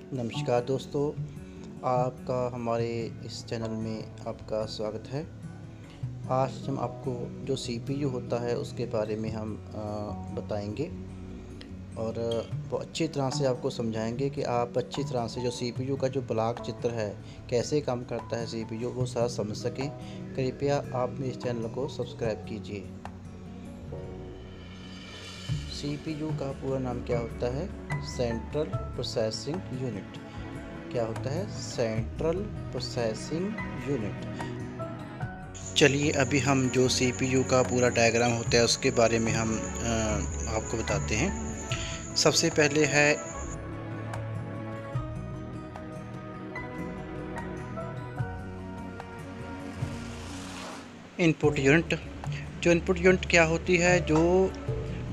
नमस्कार दोस्तों, आपका हमारे इस चैनल में आपका स्वागत है। आज हम आपको जो सीपीयू होता है उसके बारे में हम बताएंगे और बहुत अच्छी तरह से आपको समझाएंगे कि आप अच्छी तरह से जो सीपीयू का जो ब्लॉक चित्र है, कैसे काम करता है सीपीयू, वो सारा समझ सकें। कृपया आप इस चैनल को सब्सक्राइब कीजिए। सीपीयू का पूरा नाम क्या होता है? Central processing unit. क्या होता है? Central processing unit. चलिए अभी हम जो सीपीयू का पूरा डायग्राम होता है उसके बारे में हम आपको बताते हैं। सबसे पहले है इनपुट यूनिट। जो इनपुट यूनिट क्या होती है? जो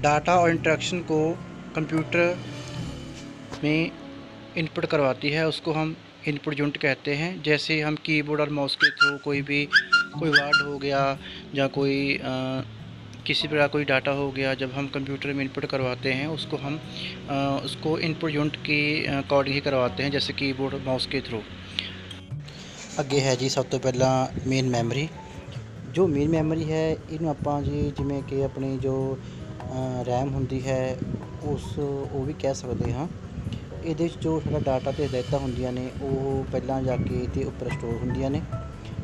डाटा और इंटरेक्शन को कंप्यूटर में इनपुट करवाती है उसको हम इनपुट यूनिट कहते हैं। जैसे हम कीबोर्ड और माउस के थ्रू कोई वर्ड हो गया या किसी प्रकार कोई डाटा हो गया, जब हम कंप्यूटर में इनपुट करवाते हैं उसको इनपुट यूनिट के अकॉर्डिंग ही करवाते हैं, जैसे कीबोर्ड माउस के थ्रू। ਅੱਗੇ है जी सब तो पहला मेन मैमरी। जो मेन मैमरी है ਇਹਨੂੰ ਆਪਾਂ जी ਜਿਵੇਂ ਕਿ ਆਪਣੀ ਜੋ रैम ਹੁੰਦੀ ਹੈ ਉਹ ਵੀ ਕਹਿ ਸਕਦੇ ਹਾਂ। ਇਹਦੇ ਵਿੱਚ ਜੋ ਸਾਡਾ ਡਾਟਾ ਤੇ ਹਦਾਇਤਾਂ ਹੁੰਦੀਆਂ ਨੇ ਉਹ ਪਹਿਲਾਂ ਜਾ ਕੇ ਤੇ ਉੱਪਰ ਸਟੋਰ ਹੁੰਦੀਆਂ ਨੇ।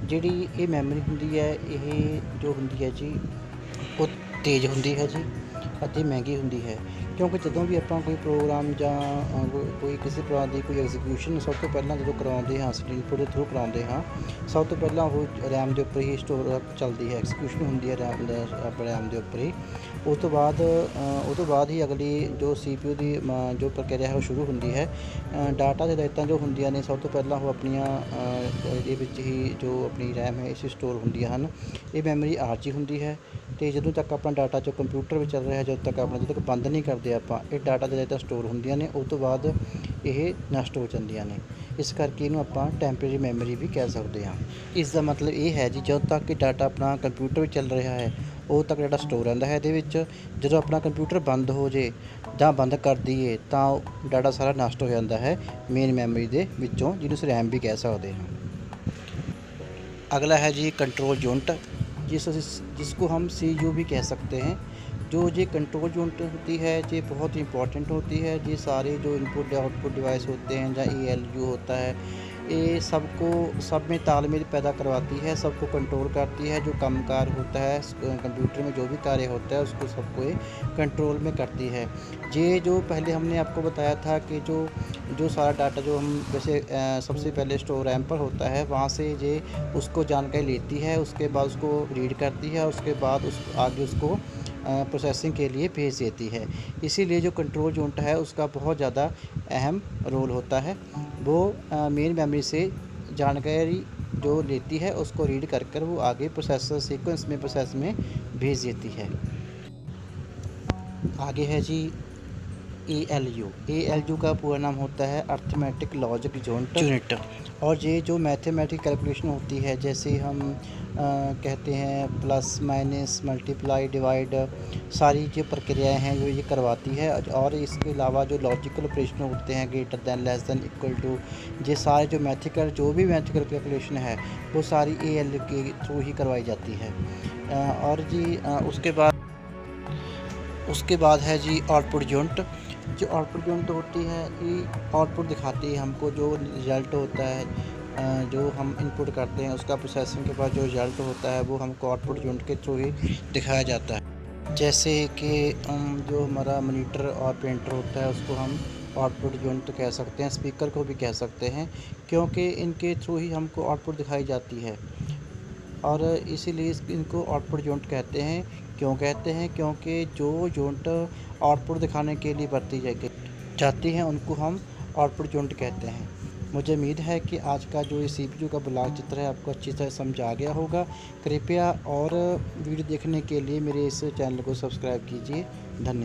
ਜਿਹੜੀ ਇਹ ਮੈਮਰੀ ਹੁੰਦੀ ਹੈ ਇਹ ਜੋ ਹੁੰਦੀ ਹੈ ਜੀ ਉਹ ਤੇਜ਼ ਹੁੰਦੀ ਹੈ ਜੀ ਅਤੇ ਮਹਿੰਗੀ ਹੁੰਦੀ ਹੈ, ਕਿਉਂਕਿ ਜਦੋਂ ਵੀ ਆਪਾਂ ਕੋਈ ਪ੍ਰੋਗਰਾਮ ਜਾਂ ਕੋਈ ਕਿਸੇ ਪ੍ਰਕਾਰ ਦੀ ਕੋਈ ਐਗਜ਼ੀਕਿਊਸ਼ਨ ਸਭ ਤੋਂ ਪਹਿਲਾਂ ਜਦੋਂ ਕਰਵਾਉਂਦੇ ਹਾਂ, ਅਸੀਂ ਇਨਪੁਟ ਦੇ ਥਰੂ ਕਰਾਉਂਦੇ ਹਾਂ, ਸਭ ਤੋਂ ਪਹਿਲਾਂ ਉਹ ਰੈਮ ਦੇ ਉੱਪਰ ਹੀ ਸਟੋਰ ਚੱਲਦੀ ਹੈ, ਐਗਜ਼ੀਕਿਊਸ਼ਨ ਹੁੰਦੀ ਹੈ ਰੈਮ ਦੇ ਉੱਪਰ ਹੀ। ਉਸ ਤੋਂ ਬਾਅਦ ਹੀ ਅਗਲੀ ਜੋ CPU ਦੀ ਜੋ ਪ੍ਰਕਿਰਿਆ ਹੈ ਉਹ ਸ਼ੁਰੂ ਹੁੰਦੀ ਹੈ। ਡਾਟਾ ਦੇ ਹਦਾਇਤਾਂ ਜੋ ਹੁੰਦੀਆਂ ਨੇ ਸਭ ਤੋਂ ਪਹਿਲਾਂ ਉਹ ਆਪਣੀਆਂ ਇਹਦੇ ਵਿੱਚ ਹੀ ਜੋ ਆਪਣੀ ਰੈਮ ਹੈ ਇਸ ਸਟੋਰ ਹੁੰਦੀਆਂ ਹਨ। ਇਹ ਮੈਮਰੀ ਆਰਜੀ ਹੁੰਦੀ ਹੈ ਅਤੇ ਜਦੋਂ ਤੱਕ ਆਪਣਾ ਡਾਟਾ ਜੋ ਕੰਪਿਊਟਰ ਵਿੱਚ ਚੱਲ ਰਿਹਾ, ਜਦੋਂ ਤੱਕ ਬੰਦ ਨਹੀਂ ਕਰਦੇ ਆਪਾਂ, ਇਹ ਡਾਟਾ ਦੇ ਹਦਾਇਤਾਂ ਸਟੋਰ ਹੁੰਦੀਆਂ ਨੇ। ਉਸ ਤੋਂ ਬਾਅਦ ਇਹ ਨਸ਼ਟ ਹੋ ਜਾਂਦੀਆਂ ਨੇ। ਇਸ ਕਰਕੇ ਇਹਨੂੰ ਆਪਾਂ ਟੈਂਪਰੇਰੀ ਮੈਮਰੀ ਵੀ ਕਹਿ ਸਕਦੇ ਹਾਂ। ਇਸ ਦਾ ਮਤਲਬ ਇਹ ਹੈ ਜੀ ਜਦੋਂ ਤੱਕ ਕਿ ਡਾਟਾ ਆਪਣਾ ਕੰਪਿਊਟਰ ਵਿੱਚ ਚੱਲ ਰਿਹਾ ਹੈ ਉਦੋਂ ਤੱਕ ਡਾਟਾ ਸਟੋਰ ਰਹਿੰਦਾ ਹੈ ਇਹਦੇ ਵਿੱਚ। ਜਦੋਂ ਆਪਣਾ ਕੰਪਿਊਟਰ ਬੰਦ ਹੋ ਜੇ ਜਾਂ ਬੰਦ ਕਰ ਦਈਏ ਤਾਂ ਡਾਟਾ ਸਾਰਾ ਨਸ਼ਟ ਹੋ ਜਾਂਦਾ ਹੈ ਮੇਨ ਮੈਮਰੀ ਦੇ ਵਿੱਚੋਂ, ਜਿਹਨੂੰ ਅਸੀਂ ਰੈਮ ਵੀ ਕਹਿ ਸਕਦੇ ਹਾਂ। अगला है जी कंट्रोल यूनिट, जिसको हम CU भी कह सकते हैं। जो ये कंट्रोल यूनिट होती है ये बहुत इंपॉर्टेंट होती है। ये सारे जो इनपुट आउटपुट डिवाइस होते हैं या ALU होता है, ये सब में तालमेल पैदा करवाती है, सबको कंट्रोल करती है। जो कामकाज होता है कंप्यूटर में, जो भी कार्य होता है उसको सबको ये कंट्रोल में करती है। ये जो पहले हमने आपको बताया था कि जो सारा डाटा जो हम जैसे सबसे पहले स्टोर रैम पर होता है, वहाँ से ये उसको जानकारी लेती है, उसके बाद उसको रीड करती है, उसके बाद आगे उसको प्रोसेसिंग के लिए भेज देती है। इसीलिए जो कंट्रोल यूनिट है उसका बहुत ज़्यादा अहम रोल होता है। वो मेन मेमोरी से जानकारी जो लेती है उसको रीड कर वो आगे प्रोसेसर सीक्वेंस में प्रोसेस में भेज देती है। आगे है जी ALU का पूरा नाम होता है अर्थमेटिक लॉजिक यूनिट। और ये जो मैथमेटिक कैलकुलेशन होती है, जैसे हम कहते हैं प्लस माइनस मल्टीप्लाई डिवाइड, सारी जो प्रक्रियाएं हैं जो ये करवाती है। और इसके अलावा जो लॉजिकल ऑपरेशन होते हैं, greater than, less than, equal to, ये सारे जो भी मैथमेटिकल कैलकुलेशन है वो सारी ALU के थ्रू ही करवाई जाती है। और जी उसके बाद है जी आउटपुट यूनिट। जो आउटपुट यूनिट होती है ये आउटपुट दिखाती है हमको, जो रिज़ल्ट होता है जो हम इनपुट करते हैं उसका प्रोसेसिंग के बाद जो रिज़ल्ट होता है वो हमको आउटपुट यूनिट के थ्रू ही दिखाया जाता है। जैसे कि जो हमारा मॉनिटर और प्रिंटर होता है उसको हम आउटपुट यूनिट कह सकते हैं, स्पीकर को भी कह सकते हैं, क्योंकि इनके थ्रू ही हमको आउटपुट दिखाई जाती है। और इसीलिए इनको आउटपुट यूनिट कहते हैं। क्यों कहते हैं? क्योंकि जो यूनिट आउटपुट दिखाने के लिए बरती जाती हैं उनको हम आउटपुट यूनिट कहते हैं। मुझे उम्मीद है कि आज का जो ये CPU का ब्लॉक चित्र है आपको अच्छी तरह समझ आ गया होगा। कृपया और वीडियो देखने के लिए मेरे इस चैनल को सब्सक्राइब कीजिए। धन्यवाद।